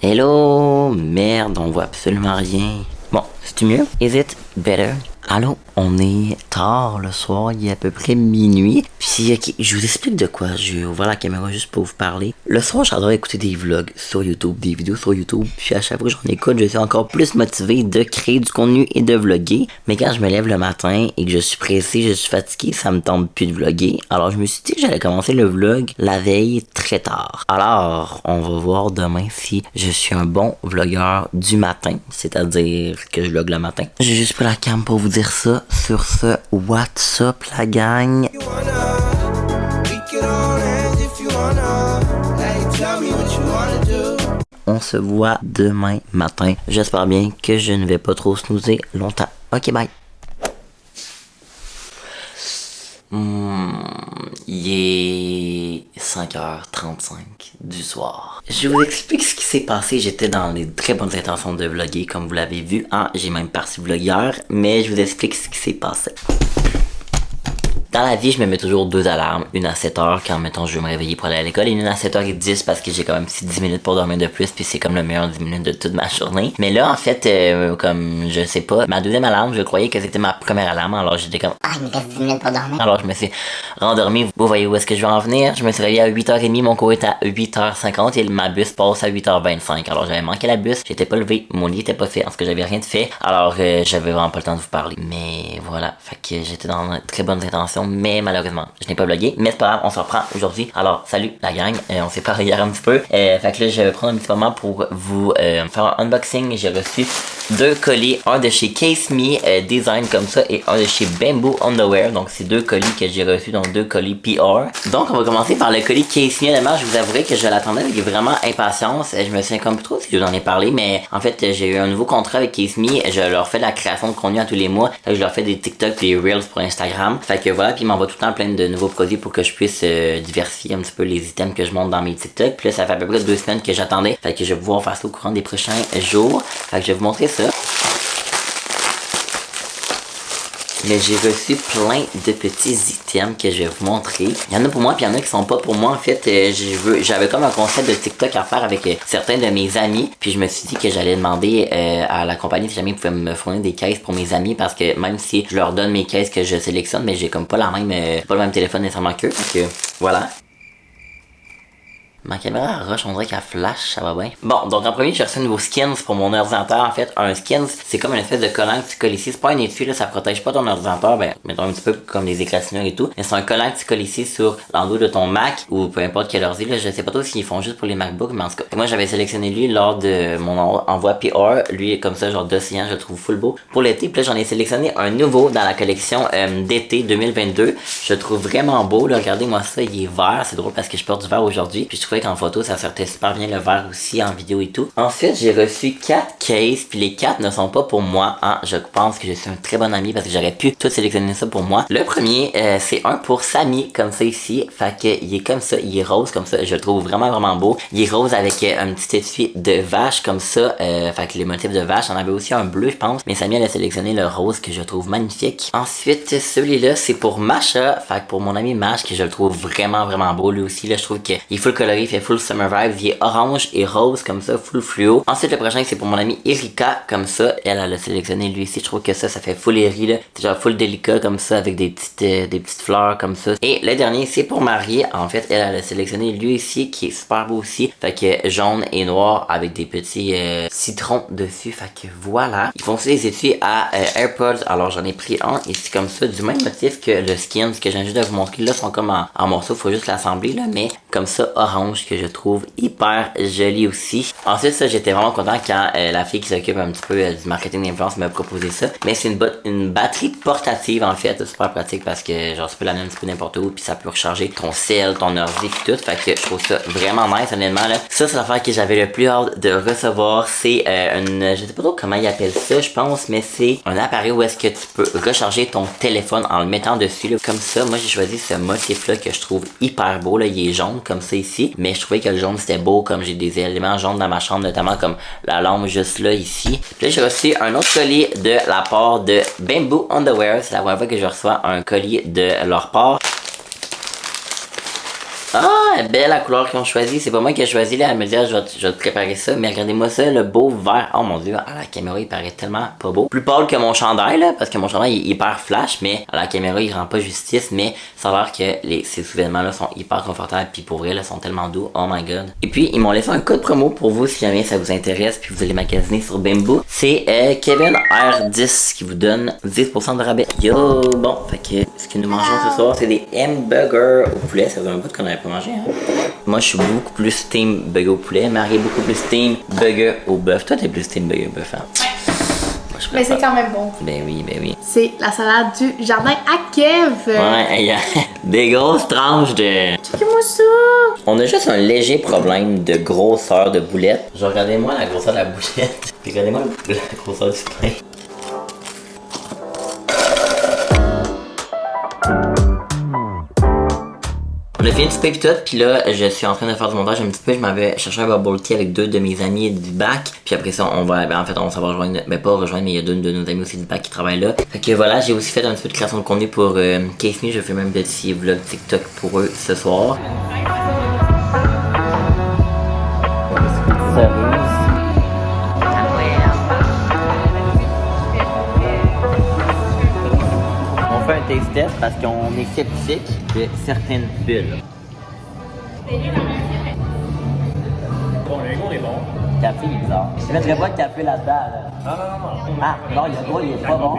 Hello! Merde, on voit absolument rien. Bon, c'est mieux? Is it better? Allô? On est tard le soir, il est à peu près minuit. Puis, ok, je vous explique de quoi. Je vais ouvrir la caméra juste pour vous parler. Le soir, j'adore écouter des vlogs sur YouTube, des vidéos sur YouTube. Puis, à chaque fois que j'en écoute, je suis encore plus motivé de créer du contenu et de vlogger. Mais quand je me lève le matin et que je suis pressé, je suis fatigué, ça me tente plus de vlogger. Alors, je me suis dit que j'allais commencer le vlog la veille très tard. Alors, on va voir demain si je suis un bon vlogueur du matin. C'est-à-dire que je vlog le matin. J'ai juste pris la cam pour vous dire ça. Sur ce, what's up la gang? On se voit demain matin. J'espère bien que je ne vais pas trop snoozer longtemps. Ok, bye. Il est 5h35 du soir. Je vous explique ce qui s'est passé. J'étais dans les très bonnes intentions de vlogger, comme vous l'avez vu. J'ai même parti vlogueur, mais je vous explique ce qui s'est passé. Dans la vie, je me mets toujours 2 alarmes. Une à 7h quand, mettons, je veux me réveiller pour aller à l'école. Et une à 7h10 parce que j'ai quand même 10 minutes pour dormir de plus. Puis c'est comme le meilleur 10 minutes de toute ma journée. Mais là, en fait, comme, je sais pas, ma deuxième alarme, je croyais que c'était ma première alarme. Alors j'étais comme, il me reste 10 minutes pour dormir. Alors je me suis rendormi. Vous voyez où est-ce que je vais en venir? Je me suis réveillé à 8h30. Mon cours est à 8h50 et ma bus passe à 8h25. Alors j'avais manqué la bus. J'étais pas levé. Mon lit était pas fait. En ce que j'avais rien de fait. Alors j'avais vraiment pas le temps de vous parler. Mais voilà. Fait que j'étais dans de très bonnes intentions. Mais malheureusement, je n'ai pas vlogué. Mais c'est pas grave, on se reprend aujourd'hui. Alors, salut la gang. On s'est parlé hier un petit peu. Fait que là, je vais prendre un petit moment pour vous faire un unboxing. J'ai reçu 2 colis. Un de chez Case Me Design comme ça et un de chez Bamboo Underwear. Donc, c'est 2 colis que j'ai reçus. Donc, 2 colis PR. Donc, on va commencer par le colis Case Me. Honnêtement, je vous avouerai que je l'attendais avec vraiment impatience. Je me souviens comme plus trop si je vous en ai parlé. Mais en fait, j'ai eu un nouveau contrat avec Case Me. Je leur fais de la création de contenu à tous les mois. Fait que je leur fais des TikTok, des Reels pour Instagram. Fait que voilà, puis ils m'envoient tout le temps plein de nouveaux produits pour que je puisse diversifier un petit peu les items que je monte dans mes TikTok. Puis là, ça fait à peu près 2 semaines que j'attendais. Fait que je vais pouvoir faire ça au courant des prochains jours. Fait que je vais vous montrer ça. Mais j'ai reçu plein de petits items que je vais vous montrer. Il y en a pour moi, puis il y en a qui sont pas pour moi. En fait, j'avais comme un concept de TikTok à faire avec certains de mes amis. Puis je me suis dit que j'allais demander à la compagnie si jamais ils pouvaient me fournir des caisses pour mes amis. Parce que même si je leur donne mes caisses que je sélectionne, mais j'ai comme pas la même, pas le même téléphone nécessairement qu'eux. Donc voilà. Ma caméra rush, on dirait qu'elle flash, ça va bien. Bon, donc en premier, j'ai reçu un nouveau skins pour mon ordinateur. En fait, un skins, c'est comme une espèce de collant que tu colles ici. C'est pas un étui, là, ça protège pas ton ordinateur, ben, mettons un petit peu comme les égratignures et tout. Mais c'est un collant que tu colles ici sur l'endos de ton Mac ou peu importe quel ordi, là. Je sais pas trop s'ils font juste pour les MacBooks, mais en tout cas. Moi, j'avais sélectionné lui lors de mon envoi PR. Lui, comme ça, genre d'océan, je le trouve full beau. Pour l'été, puis là, j'en ai sélectionné un nouveau dans la collection d'été 2022. Je le trouve vraiment beau, là. Regardez-moi ça, il est vert. C'est drôle parce que je porte du vert aujourd'hui. Puis je trouvais qu'en photo, ça sortait super bien le vert aussi en vidéo et tout. Ensuite, j'ai reçu 4 cases, puis les 4 ne sont pas pour moi. Je pense que je suis un très bon ami parce que j'aurais pu tout sélectionner ça pour moi. Le premier, c'est un pour Samy, comme ça ici. Fait que il est comme ça, il est rose comme ça. Je le trouve vraiment vraiment beau. Il est rose avec un petit étui de vache comme ça. Fait que les motifs de vache, on avait aussi un bleu, je pense. Mais Samy, elle a sélectionné le rose que je trouve magnifique. Ensuite, celui-là, c'est pour Masha. Fait que pour mon ami Mash, que je le trouve vraiment vraiment beau lui aussi. Là, je trouve qu'il est full coloré, il fait full summer vibes, il est orange et rose comme ça, full fluo. Ensuite, le prochain, c'est pour mon amie Erika, comme ça. Elle a sélectionné lui aussi. Je trouve que ça fait full airy, là. C'est genre full délicat, comme ça, avec des petites fleurs, comme ça. Et le dernier, c'est pour Marie. En fait, elle a sélectionné lui ici, qui est super beau aussi. Fait que jaune et noir, avec des petits citrons dessus. Fait que voilà. Ils font aussi des étuis à AirPods. Alors, j'en ai pris un, ici, comme ça, du même motif que le skin. Ce que j'ai juste de vous montrer, là, sont comme en morceaux. Faut juste l'assembler, là. Mais comme ça, orange, que je trouve hyper joli aussi. Ensuite, ça, j'étais vraiment content quand la fille qui s'occupe un petit peu du marketing d'influence m'a proposé ça. Mais c'est une batterie portative, en fait. Super pratique parce que, genre, tu peux l'amener un petit peu n'importe où, puis ça peut recharger ton cell, ton ordi, puis tout. Fait que je trouve ça vraiment nice, honnêtement, là. Ça, c'est l'affaire que j'avais le plus hâte de recevoir. C'est je sais pas trop comment ils appellent ça, je pense, mais c'est un appareil où est-ce que tu peux recharger ton téléphone en le mettant dessus, là. Comme ça, moi, j'ai choisi ce motif-là que je trouve hyper beau, là. Il est jaune, comme ça, ici. Mais je trouvais que le jaune, c'était beau, comme j'ai des éléments jaunes dans ma chambre, notamment comme la lampe juste là, ici. Puis là, j'ai reçu un autre colis de la part de Bamboo Underwear. C'est la première fois que je reçois un colis de leur part. Ah, belle la couleur qu'ils ont choisi. C'est pas moi qui ai choisi, là. Elle me dit, ah, je vais te préparer ça. Mais regardez-moi ça, le beau vert. Oh mon dieu, à la caméra, il paraît tellement pas beau. Plus pâle que mon chandail, là, parce que mon chandail il est hyper flash, mais à la caméra, il rend pas justice. Mais ça a l'air que ces sous-vêtements-là sont hyper confortables. Puis pour vrai, là, sont tellement doux. Oh my god. Et puis, ils m'ont laissé un code promo pour vous si jamais ça vous intéresse. Puis vous allez magasiner sur Bimbo. C'est Kevin R10 qui vous donne 10% de rabais. Yo, bon, fait que ce que nous mangeons ce soir, c'est des hamburgers au poulet. Ça faisait un bout qu'on n'avait pas mangé, hein. Moi, je suis beaucoup plus team burger au poulet. Marie est beaucoup plus team burger au bœuf. Toi, t'es plus team burger au bœuf, hein? Moi, mais c'est quand même bon. Ben oui, ben oui. C'est la salade du jardin à Kev. Ouais, il y a des grosses tranches de... Checkez-moi ça. On a juste un léger problème de grosseur de boulette. Genre, regardez-moi la grosseur de la boulette. Puis regardez-moi la grosseur du pain. On a fini de souper pis tout, pis là, je suis en train de faire du montage un petit peu. Je m'avais cherché un bubble tea avec 2 de mes amis du bac. Puis après ça, on va, en fait, on s'en va rejoindre, pas rejoindre, mais il y a 2 de nos amis aussi du bac qui travaillent là. Fait que voilà, j'ai aussi fait un petit peu de création de contenu pour Case Me. Je fais même des petits vlogs TikTok pour eux ce soir. On fait un taste test parce qu'on est sceptique de certaines bulles. Bon, le Lego est bon. Le café il est bizarre. Je mettrais pas de café là-dedans. Là. Non. Ah, non, il y a droit, il est pas bon.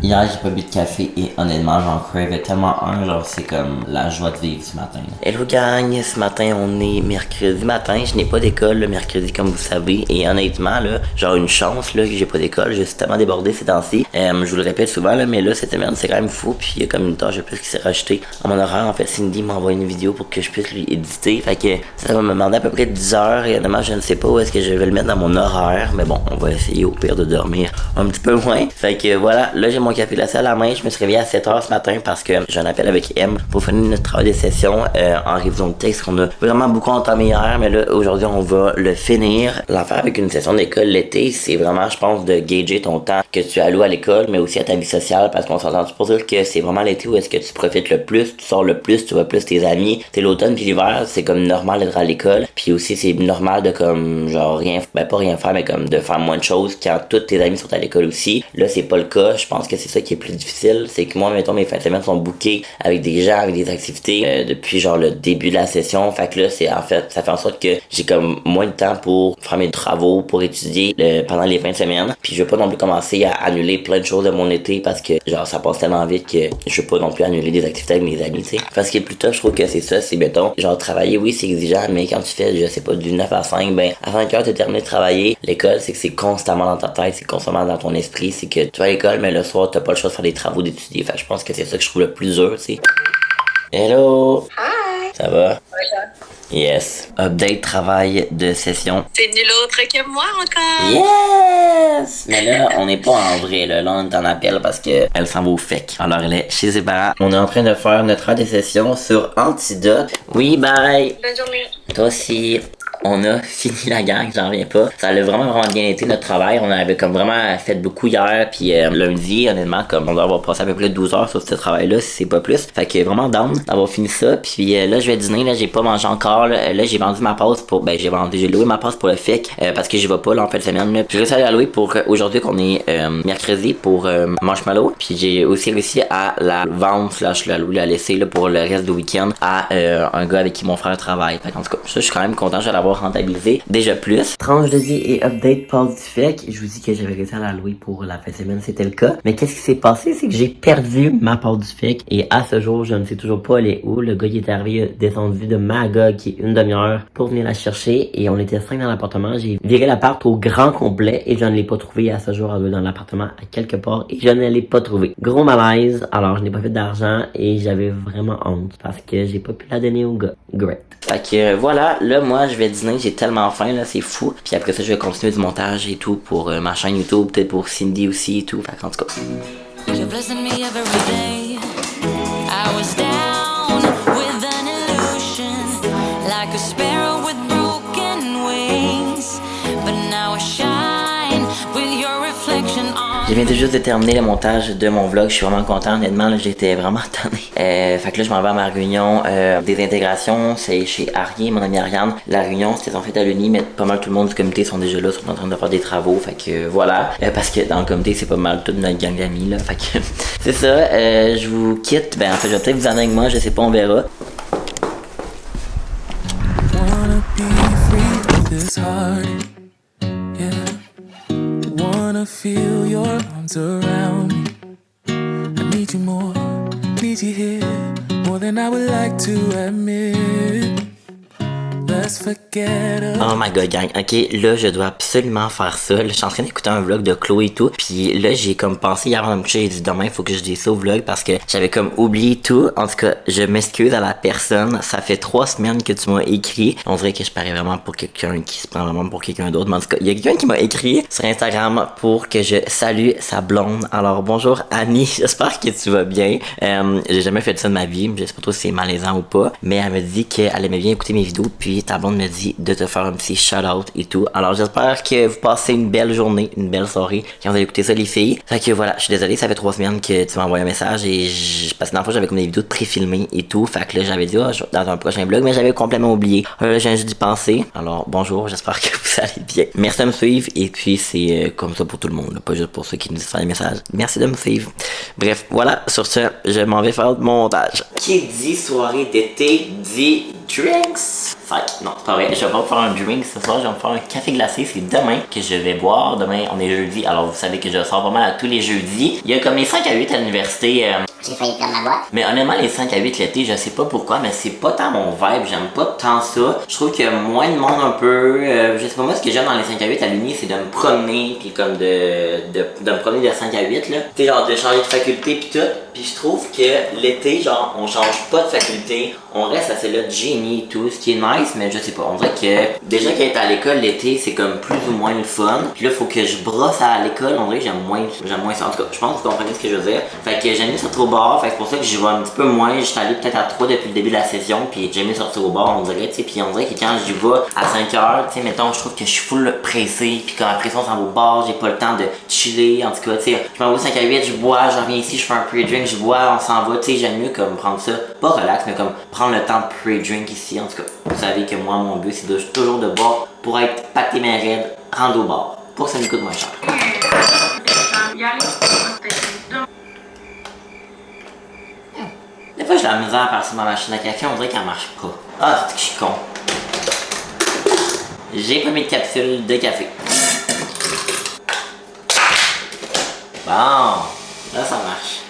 Hier, j'ai pas bu de café et honnêtement, j'en crave tellement un, genre c'est comme la joie de vivre ce matin. Hello gang, ce matin on est mercredi matin, je n'ai pas d'école le mercredi comme vous savez et honnêtement là, genre une chance là que j'ai pas d'école, je suis tellement débordé ces temps-ci. Je vous le répète souvent là, mais là cette semaine c'est quand même fou puis il y a comme une tâche de plus qui s'est rajoutée à mon horaire. En fait Cindy m'a envoyé une vidéo pour que je puisse lui éditer, fait que ça va me demander à peu près 10 heures et honnêtement je ne sais pas où est-ce que je vais le mettre dans mon horaire, mais bon on va essayer au pire de dormir un petit peu moins. Fait que voilà, là j'ai mon café glacé à la main, je me suis réveillé à 7h ce matin parce que j'ai un appel avec M pour finir notre travail de session en révision de texte qu'on a vraiment beaucoup entamé hier, mais là aujourd'hui on va le finir. L'affaire avec une session d'école l'été, c'est vraiment je pense de gager ton temps que tu alloues à l'école mais aussi à ta vie sociale parce qu'on s'entend pour dire que c'est vraiment l'été où est-ce que tu profites le plus, tu sors le plus, tu vois plus tes amis. C'est l'automne puis l'hiver, c'est comme normal d'être à l'école, puis aussi c'est normal de comme genre rien, ben pas rien faire mais comme de faire moins de choses quand tous tes amis sont à l'école aussi. Là c'est pas le cas, je pense que c'est ça qui est plus difficile, c'est que moi mettons mes fins de semaine sont bookées avec des gens, avec des activités depuis genre le début de la session, fait que là c'est en fait ça fait en sorte que j'ai comme moins de temps pour faire mes travaux, pour étudier pendant les fins de semaine, puis je veux pas non plus commencer à annuler plein de choses de mon été parce que genre ça passe tellement vite que je veux pas non plus annuler des activités avec mes amis, tu sais. Parce que plus tard je trouve que c'est ça, c'est mettons genre travailler oui c'est exigeant mais quand tu fais je sais pas du 9 à 5, ben à 5 heures t'as terminé de travailler, l'école c'est que c'est constamment dans ta tête, c'est constamment dans ton esprit, c'est que tu vas à l'école mais le soir t'as pas le choix de faire des travaux d'étudier, fait que je pense que c'est ça que je trouve le plus dur, tu sais. Hello! Hi! Ça va? Ouais. Yes. Update travail de session. C'est nul autre que moi encore! Yes! Mais là, on n'est pas en vrai, là. Là, on est en appel parce que elle s'en va au FEC. Alors, elle est chez ses parents. On est en train de faire notre heure de session sur Antidote. Oui, bye! Bonne journée! Toi aussi. On a fini la gang, j'en reviens pas. Ça a vraiment bien été notre travail. On avait comme vraiment fait beaucoup hier, puis lundi, honnêtement, comme on doit avoir passé à peu près 12 heures sur ce travail-là, si c'est pas plus. Fait que vraiment down d'avoir fini ça. Puis là, je vais dîner, là, j'ai pas mangé encore. Là, j'ai vendu ma passe pour, j'ai loué ma passe pour le FEC parce que j'y vais pas là en fin de semaine. Là. J'ai réussi à la louer pour aujourd'hui qu'on est mercredi pour Marshmallow. Puis j'ai aussi réussi à la vendre slash la louer, la laisser là pour le reste du week-end à un gars avec qui mon frère travaille. Fait en tout cas, ça, je suis quand même content, je vais l'avoir rentabilisé déjà plus. Tranche de vie et update passe du FEC. Je vous dis que j'avais réussi à la louer pour la fin de semaine, c'était le cas. Mais qu'est-ce qui s'est passé? C'est que j'ai perdu ma passe du FEC et à ce jour, je ne sais toujours pas elle est où. Le gars qui est arrivé a descendu de Magog qui est une demi-heure pour venir la chercher et on était 5 dans l'appartement. J'ai viré l'appart au grand complet et je ne l'ai pas trouvé à ce jour dans l'appartement à quelque part et je ne l'ai pas trouvé. Gros malaise, alors je n'ai pas fait d'argent et j'avais vraiment honte parce que j'ai pas pu la donner au gars. Great. Fait que voilà, là moi je vais dire dîner, j'ai tellement faim, là, c'est fou. Puis après ça, je vais continuer du montage et tout pour ma chaîne YouTube, peut-être pour Cindy aussi et tout. Fait qu'en tout cas. You're blessing me every day. I was down with an illusion, like a sparrow with broken wings. But now I shine with your reflection on. Je viens juste de terminer le montage de mon vlog. Je suis vraiment content, honnêtement. Là, j'étais vraiment tanné. Fait que là, je m'en vais à ma réunion des intégrations. C'est chez Ari, mon amie Ariane. La réunion, c'était en fait à l'Uni, mais pas mal tout le monde du comité sont déjà là, sont en train de faire des travaux. Fait que voilà. Parce que dans le comité, c'est pas mal toute notre gang d'amis, là. Fait que c'est ça. Je vous quitte. Ben, en fait, je vais peut-être vous emmener avec moi. Je sais pas, on verra. Wanna be free with this heart, yeah. Wanna feel your arms around me. I need you more, need you here, more than I would like to admit. Let's forget it. Oh my god, gang. Ok, là, je dois absolument faire ça. Là, je suis en train d'écouter un vlog de Chloé et tout. Puis là, j'ai comme pensé hier avant de me coucher, j'ai dit demain, il faut que je dise ça au vlog parce que j'avais comme oublié tout. En tout cas, je m'excuse à la personne. Ça fait 3 semaines que tu m'as écrit. On dirait que je parais vraiment pour quelqu'un qui se prend vraiment pour quelqu'un d'autre. Mais en tout cas, il y a quelqu'un qui m'a écrit sur Instagram pour que je salue sa blonde. Alors, bonjour Annie. J'espère que tu vas bien. J'ai jamais fait ça de ma vie. Je sais pas trop si c'est malaisant ou pas. Mais elle me dit qu'elle aimait bien écouter mes vidéos. Puis ta blonde me dit de te faire un petit shout-out et tout. Alors j'espère que vous passez une belle journée, une belle soirée quand vous allez écouter ça les filles. Fait que voilà, je suis désolé, ça fait 3 semaines que tu m'as envoyé un message et parce que dans le fond j'avais comme des vidéos de pré-filmées et tout. Fait que là j'avais dit dans un prochain vlog, mais j'avais complètement oublié. J'ai juste d'y penser. Alors bonjour, j'espère que vous allez bien. Merci de me suivre et puis c'est comme ça pour tout le monde, là, pas juste pour ceux qui nous disent faire des messages. Merci de me suivre. Bref, voilà, sur ce, je m'en vais faire mon montage. Qui dit soirée d'été dit drinks. Non, c'est pas vrai. Je vais pas me faire un drink ce soir. Je vais me faire un café glacé. C'est demain que je vais boire. Demain, on est jeudi. Alors, vous savez que je sors pas mal à tous les jeudis. Il y a comme les 5 à 8 à l'université. J'ai failli perdre ma voix. Mais honnêtement, les 5 à 8 l'été, je sais pas pourquoi, mais c'est pas tant mon vibe. J'aime pas tant ça. Je trouve qu'il y a moins de monde un peu. Je sais pas, moi, ce que j'aime dans les 5 à 8 à l'uni, c'est de me promener. Puis comme de me promener de 5 à 8, là. Tu sais, genre de changer de faculté puis tout. Puis je trouve que l'été, genre, on change pas de faculté. On reste assez là de génie et tout, ce qui est nice, mais je sais pas. On dirait que déjà qu'être à l'école l'été, c'est comme plus ou moins le fun. Puis là, faut que je brosse à l'école. On dirait que j'aime moins ça. En tout cas, je pense que vous comprenez ce que je veux dire. Fait que j'aime mieux sortir au bar. Fait que c'est pour ça que j'y vais un petit peu moins. J'étais allé peut-être à 3 depuis le début de la session. Puis j'aime mieux sortir au bar, on dirait, tu sais. Puis on dirait que quand j'y vais à 5 heures, tu sais, mettons, je trouve que je suis full pressé. Puis quand après ça, on s'en va au bar, j'ai pas le temps de chiller. En tout cas, tu sais, je m'en vais 5 à 8, je bois, je reviens ici, je fais un pre-drink, je bois, on s'en va. Tu sais, j'aime mieux comme prendre ça, pas relax, mais comme prendre le temps de pre-drink ici. En tout cas, vous savez que moi, mon but, c'est toujours de boire pour être pâté mes raides, rendre au bar, pour que ça nous coûte moins cher. Des fois, j'ai la misère à passer ma machine à café, on dirait qu'elle marche pas. Ah, c'est que je suis con. J'ai pas mis de capsule de café. Bon, là, ça marche.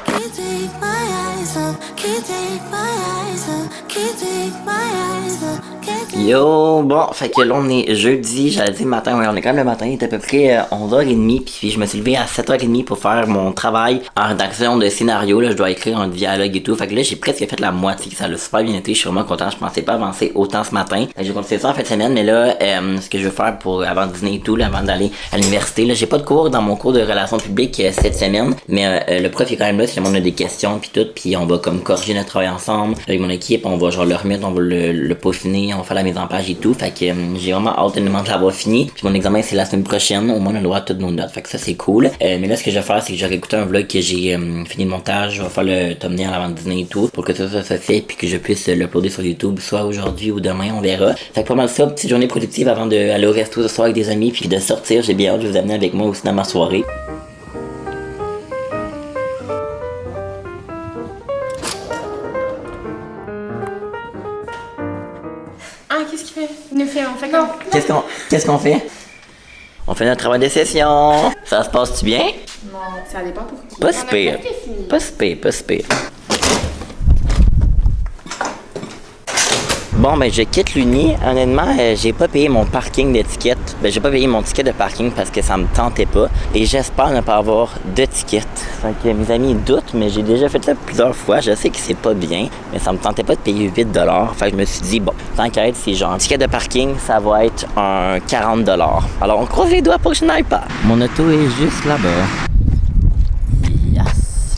Can't take my eyes off, can't take my eyes off, can't take my eyes off, can't take. Yo, bon, fait que là on est jeudi, j'allais dire matin, ouais, on est quand même le matin, il est à peu près 11h30, puis je me suis levé à 7h30 pour faire mon travail en rédaction de scénario, là je dois écrire un dialogue et tout, fait que là j'ai presque fait la moitié, ça a super bien été, je suis vraiment content, je pensais pas avancer autant ce matin, j'ai continué ça en fin de semaine, mais là, ce que je veux faire pour avant de dîner et tout, là, avant d'aller à l'université, là j'ai pas de cours dans mon cours de relations publiques cette semaine, mais le prof est quand même là, si on a des questions puis tout, puis on va comme corriger notre travail ensemble avec mon équipe, on va genre le remettre, on va le peaufiner, on va faire la mise en page et tout, fait que j'ai vraiment hâte de l'avoir fini, puis mon examen c'est la semaine prochaine, au moins on a le droit à toutes nos notes, fait que ça c'est cool, mais là ce que je vais faire c'est que je vais écouter un vlog que j'ai fini le montage, je vais faire le thumbnail avant de dîner et tout, pour que ça se fait, puis que je puisse l'uploader sur YouTube, soit aujourd'hui ou demain, on verra. Fait que pas mal ça, petite journée productive avant d'aller au resto ce soir avec des amis, puis de sortir, j'ai bien hâte de vous amener avec moi aussi dans ma soirée. Ah, qu'est-ce qu'il fait? Il nous fait, on fait comme. Qu'est-ce qu'on fait? On fait notre travail de session. Ça se passe-tu bien? Non, ça dépend pour qui. Pas si pire. Pas si pire. Bon, Bon, ben, je quitte l'Uni. Honnêtement, j'ai pas payé mon parking d'étiquette. Ben, j'ai pas payé mon ticket de parking parce que ça me tentait pas. Et j'espère ne pas avoir de ticket. Fait que mes amis doutent, mais j'ai déjà fait ça plusieurs fois. Je sais que c'est pas bien, mais ça me tentait pas de payer 8 $. Fait que je me suis dit, bon, tant qu'à être, c'est genre, un ticket de parking, ça va être un 40 $. Alors, on croise les doigts pour que je n'aille pas. Mon auto est juste là-bas.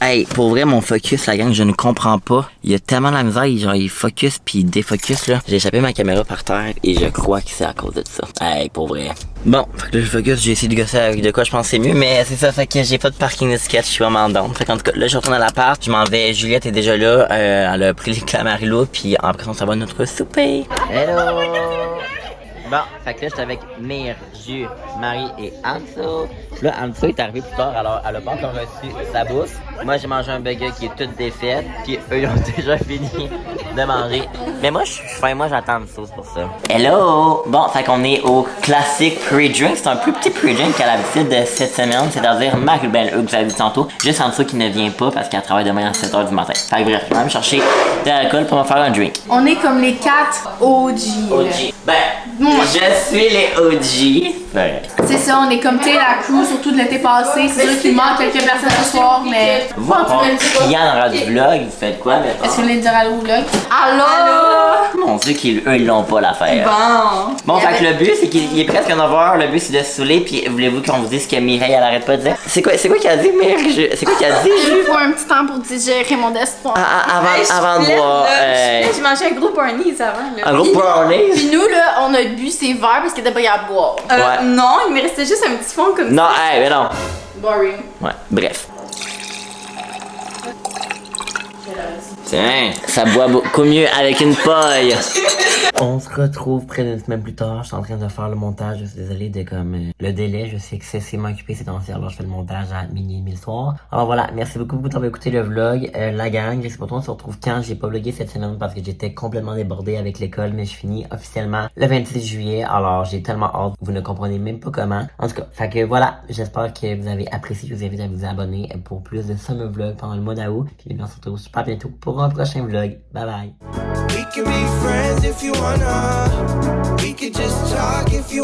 Hey, pour vrai, mon focus, la gang, je ne comprends pas. Il y a tellement de la misère, genre, il focus puis il défocus, là. J'ai échappé ma caméra par terre et je crois que c'est à cause de ça. Hey, pour vrai. Bon, fait que là, je focus, j'ai essayé de gosser avec de quoi je pense c'est mieux, mais c'est ça, fait que j'ai pas de parking d'étiquette, je suis vraiment down. Fait qu'en tout cas, là, je retourne à l'appart, je m'en vais, Juliette est déjà là, elle a pris les Clamarillo, puis en présence, ça va notre souper. Hello! Bon, fait que là, j'étais avec Myr, Ju, Marie et Anso. Là, Anso est arrivé plus tard, alors elle a pas encore reçu sa bourse. Moi, j'ai mangé un burger qui est toute défaite, puis eux, ils ont déjà fini de manger. Mais moi, je suis faim, moi, j'attends une sauce pour ça. Hello! Bon, fait qu'on est au classique pre-drink. C'est un plus petit pre-drink qu'à l'habitude de cette semaine, c'est-à-dire Marie-Belle, que vous avez dit tantôt. Juste Anso qui ne vient pas parce qu'elle travaille demain à 7h du matin. Fait que bref, je vais même chercher de l'alcool pour me faire un drink. On est comme les 4 OG. OG. Ben, je suis les OG. Ouais. C'est ça, on est comme tu sais la crew, surtout de l'été passé. C'est sûr qu'il manque quelques personnes ce soir, mais. Vous, client dans du vlog, vous faites quoi maintenant? Est-ce que vous voulez dire allô au vlog? Allô? Mon Dieu qu'eux, ils l'ont pas l'affaire. Bon. Bon, fait que le but, c'est qu'il est presque 9h. Le but, c'est de se saouler. Puis voulez-vous qu'on vous dise ce que Mireille, elle arrête pas de dire? C'est quoi qu'elle a dit, Mireille? C'est quoi qu'elle a dit? Il faut un petit temps pour digérer mon destin. Avant de boire. J'ai mangé un gros brownies avant. Là. Un gros brownies? Puis nous, là, on a bu ces verres parce qu'il était pas à boire. Ouais. Non, il me restait juste un petit fond comme Non, ça. mais non. Boring. Ouais, bref. Tiens, ça boit beaucoup mieux avec une paille. On se retrouve près d'une semaine plus tard. Je suis en train de faire le montage. Je suis désolé de le délai. Je suis excessivement occupé ces temps-ci. Alors je fais le montage à minuit et demi le soir. Alors voilà, merci beaucoup d'avoir écouté le vlog. La gang, je sais pas trop on se retrouve quand. J'ai pas vlogué cette semaine parce que j'étais complètement débordé avec l'école. Mais je finis officiellement le 26 juillet. Alors j'ai tellement hâte. Vous ne comprenez même pas comment. En tout cas, fait que voilà. J'espère que vous avez apprécié. Je vous invite à vous abonner pour plus de summer vlog pendant le mois d'août. Puis on se retrouve super bientôt pour un prochain vlog. Bye bye. We can be friends if you wanna. We could just talk if you